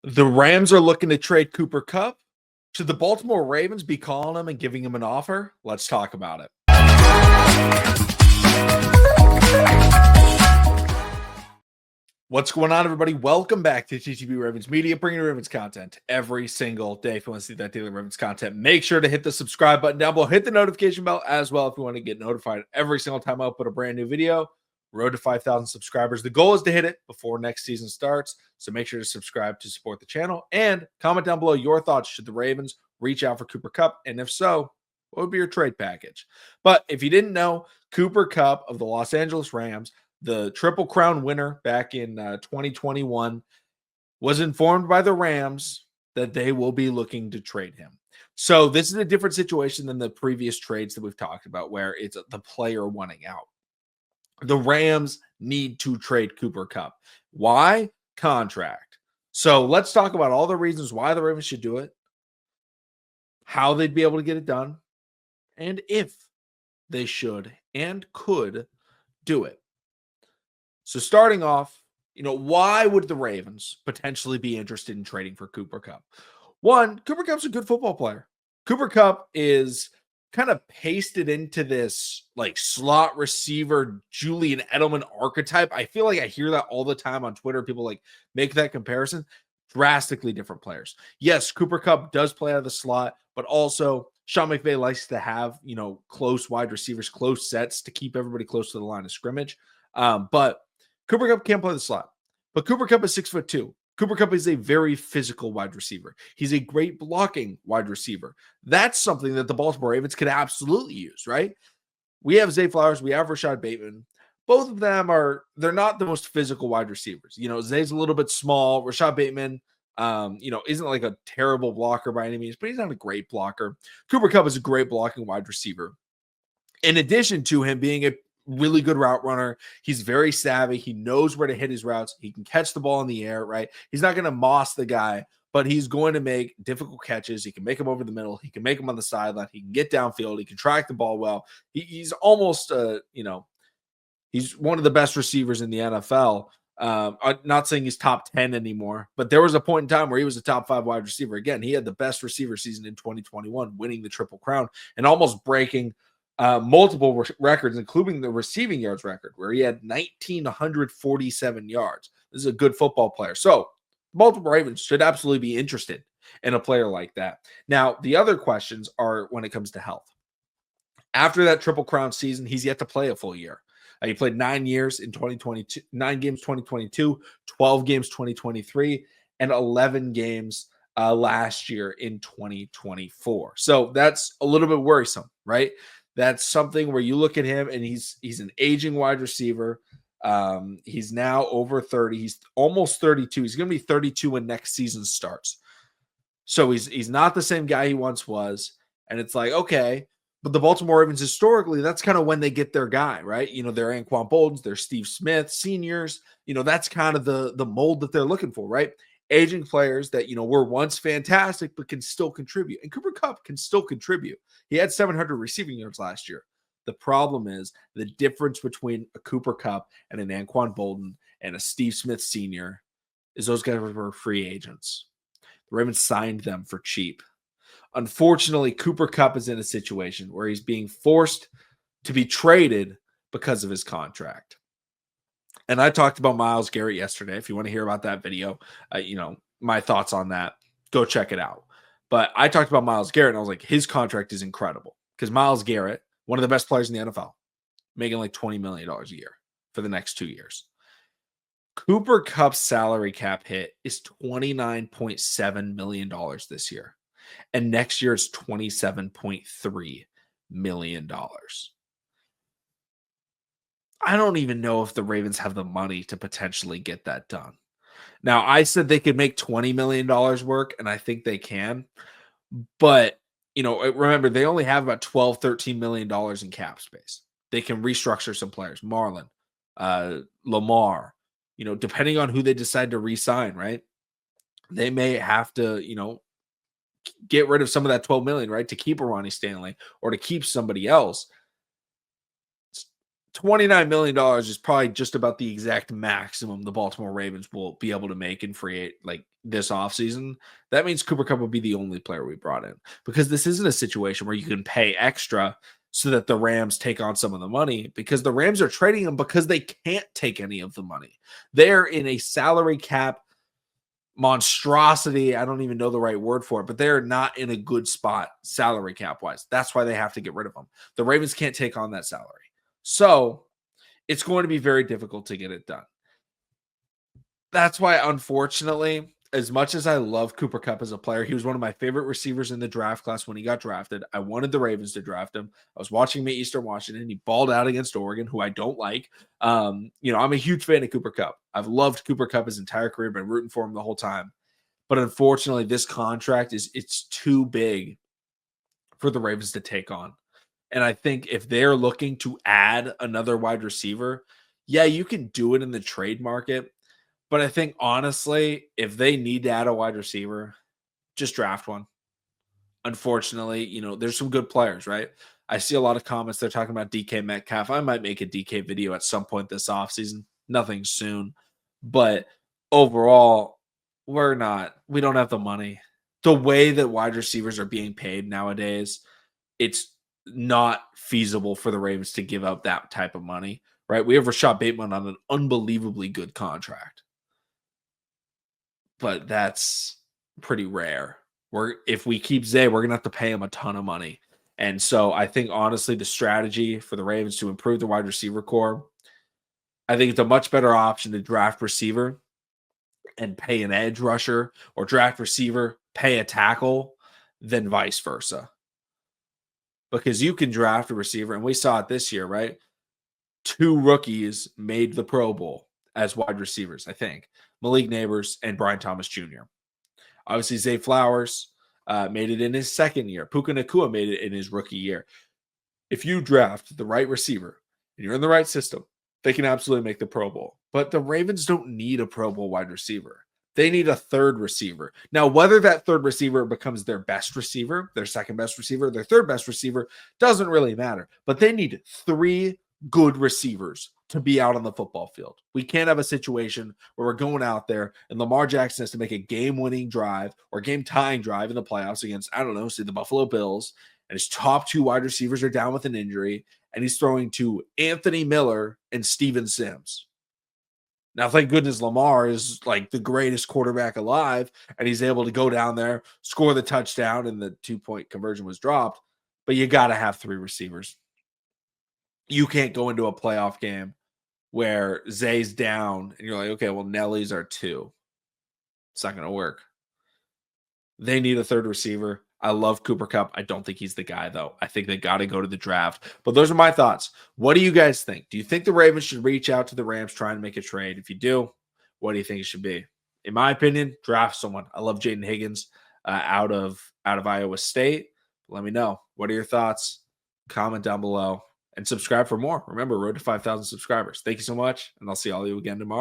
The Rams are looking to trade Cooper Kupp. Should the Baltimore Ravens be calling him and giving him an offer? Let's talk about it. What's going on, everybody? Welcome back to TTB Ravens Media, bringing you Ravens content every single day. If you want to see that daily Ravens content, make sure to hit the subscribe button down below. Hit the notification bell as well if you want to get notified every single time I upload a brand new video. Road to 5,000 subscribers. The goal is to hit it before next season starts, so make sure to subscribe to support the channel and comment down below your thoughts. Should the Ravens reach out for Cooper Kupp? And if so, what would be your trade package? But if you didn't know, Cooper Kupp of the Los Angeles Rams, the Triple Crown winner back in 2021, was informed by the Rams that they will be looking to trade him. So this is a different situation than the previous trades that we've talked about, where it's the player wanting out. The Rams need to trade Cooper Kupp. Why? Contract. So let's talk about all the reasons why the Ravens should do it, how they'd be able to get it done, and if they should and could do it. So starting off, why would the Ravens potentially be interested in trading for Cooper Kupp? One, Cooper Kupp's a good football player. Cooper Kupp is kind of pasted into this like slot receiver Julian Edelman archetype. I feel like I hear that all the time on Twitter. People like make that comparison. Drastically different players. Yes, Cooper Kupp does play out of the slot, but also Sean McVay likes to have, close wide receivers, close sets to keep everybody close to the line of scrimmage. But Cooper Kupp can't play the slot. But Cooper Kupp is 6'2". Cooper Kupp is a very physical wide receiver. He's a great blocking wide receiver. That's something that the Baltimore Ravens could absolutely use, right? We have Zay Flowers. We have Rashad Bateman. Both of them they're not the most physical wide receivers. Zay's a little bit small. Rashad Bateman, isn't like a terrible blocker by any means, but he's not a great blocker. Cooper Kupp is a great blocking wide receiver. In addition to him being a really good route runner, he's very savvy. He knows where to hit his routes. He can catch the ball in the air, right? He's not going to moss the guy, but he's going to make difficult catches. He can make them over the middle. He can make them on the sideline. He can get downfield. He can track the ball well. He's almost, he's one of the best receivers in the NFL. I'm not saying he's top 10 anymore, but there was a point in time where he was a top 5 wide receiver. Again, he had the best receiver season in 2021, winning the Triple Crown and almost breaking multiple records, including the receiving yards record, where he had 1,947 yards. This is a good football player. So Baltimore Ravens should absolutely be interested in a player like that. Now, the other questions are when it comes to health. After that Triple Crown season, he's yet to play a full year. He played 9 years in 2022, 9 games 2022, 12 games 2023, and 11 games last year in 2024. So that's a little bit worrisome, right? That's something where you look at him and he's an aging wide receiver. He's now over 30. He's almost 32. He's going to be 32 when next season starts. So he's not the same guy he once was. And it's like, okay, but the Baltimore Ravens historically, that's kind of when they get their guy, right? They're Anquan Boldins, they're Steve Smith, seniors. That's kind of the mold that they're looking for, right? Aging players that, were once fantastic, but can still contribute. And Cooper Kupp can still contribute. He had 700 receiving yards last year. The problem is the difference between a Cooper Kupp and an Anquan Boldin and a Steve Smith senior is those guys were free agents. The Ravens signed them for cheap. Unfortunately, Cooper Kupp is in a situation where he's being forced to be traded because of his contract. And I talked about Myles Garrett yesterday. If you want to hear about that video, my thoughts on that, go check it out. But I talked about Myles Garrett, and I was like, his contract is incredible because Myles Garrett, one of the best players in the NFL, making like $20 million a year for the next 2 years. Cooper Kupp's salary cap hit is $29.7 million this year. And next year it's $27.3 million. I don't even know if the Ravens have the money to potentially get that done. Now, I said they could make $20 million work, and I think they can. But, remember, they only have about $12, $13 million in cap space. They can restructure some players. Marlon, Lamar, depending on who they decide to re-sign, right? They may have to, get rid of some of that $12 million, right, to keep a Ronnie Stanley or to keep somebody else. $29 million is probably just about the exact maximum the Baltimore Ravens will be able to make in this offseason, that means Cooper Kupp would be the only player we brought in, because this isn't a situation where you can pay extra so that the Rams take on some of the money, because the Rams are trading him because they can't take any of the money. They're in a salary cap monstrosity. I don't even know the right word for it, but they're not in a good spot salary cap wise. That's why they have to get rid of him. The Ravens can't take on that salary. So it's going to be very difficult to get it done. That's why, unfortunately, as much as I love Cooper Kupp as a player, he was one of my favorite receivers in the draft class when he got drafted. I wanted the Ravens to draft him. I was watching him at Eastern Washington. He balled out against Oregon, who I don't like. I'm a huge fan of Cooper Kupp. I've loved Cooper Kupp his entire career, been rooting for him the whole time. But unfortunately, this contract it's too big for the Ravens to take on. And I think if they're looking to add another wide receiver, yeah, you can do it in the trade market. But I think honestly, if they need to add a wide receiver, just draft one. Unfortunately, there's some good players, right? I see a lot of comments. They're talking about DK Metcalf. I might make a DK video at some point this offseason. Nothing soon. But overall, we don't have the money. The way that wide receivers are being paid nowadays, it's not feasible for the Ravens to give up that type of money, right? We have Rashad Bateman on an unbelievably good contract, but that's pretty rare. If we keep Zay, we're gonna have to pay him a ton of money. And so I think honestly, the strategy for the Ravens to improve the wide receiver core, I think it's a much better option to draft receiver and pay an edge rusher, or draft receiver, pay a tackle, than vice versa. Because you can draft a receiver, and we saw it this year, right? 2 rookies made the Pro Bowl as wide receivers, I think. Malik Neighbors and Brian Thomas Jr. Obviously, Zay Flowers made it in his second year. Puka Nacua made it in his rookie year. If you draft the right receiver and you're in the right system, they can absolutely make the Pro Bowl. But the Ravens don't need a Pro Bowl wide receiver. They need a third receiver. Now, whether that third receiver becomes their best receiver, their second best receiver, their third best receiver, doesn't really matter. But they need 3 good receivers to be out on the football field. We can't have a situation where we're going out there and Lamar Jackson has to make a game-winning drive or game-tying drive in the playoffs against, I don't know, say the Buffalo Bills, and his top 2 wide receivers are down with an injury, and he's throwing to Anthony Miller and Steven Sims. Now, thank goodness Lamar is like the greatest quarterback alive, and he's able to go down there, score the touchdown, and the 2-point conversion was dropped. But you got to have 3 receivers. You can't go into a playoff game where Zay's down, and you're like, okay, well, Nelly's are 2. It's not going to work. They need a third receiver. I love Cooper Kupp. I don't think he's the guy, though. I think they got to go to the draft. But those are my thoughts. What do you guys think? Do you think the Ravens should reach out to the Rams trying to make a trade? If you do, what do you think it should be? In my opinion, draft someone. I love Jaden Higgins out of Iowa State. Let me know. What are your thoughts? Comment down below and subscribe for more. Remember, road to 5,000 subscribers. Thank you so much, and I'll see all of you again tomorrow.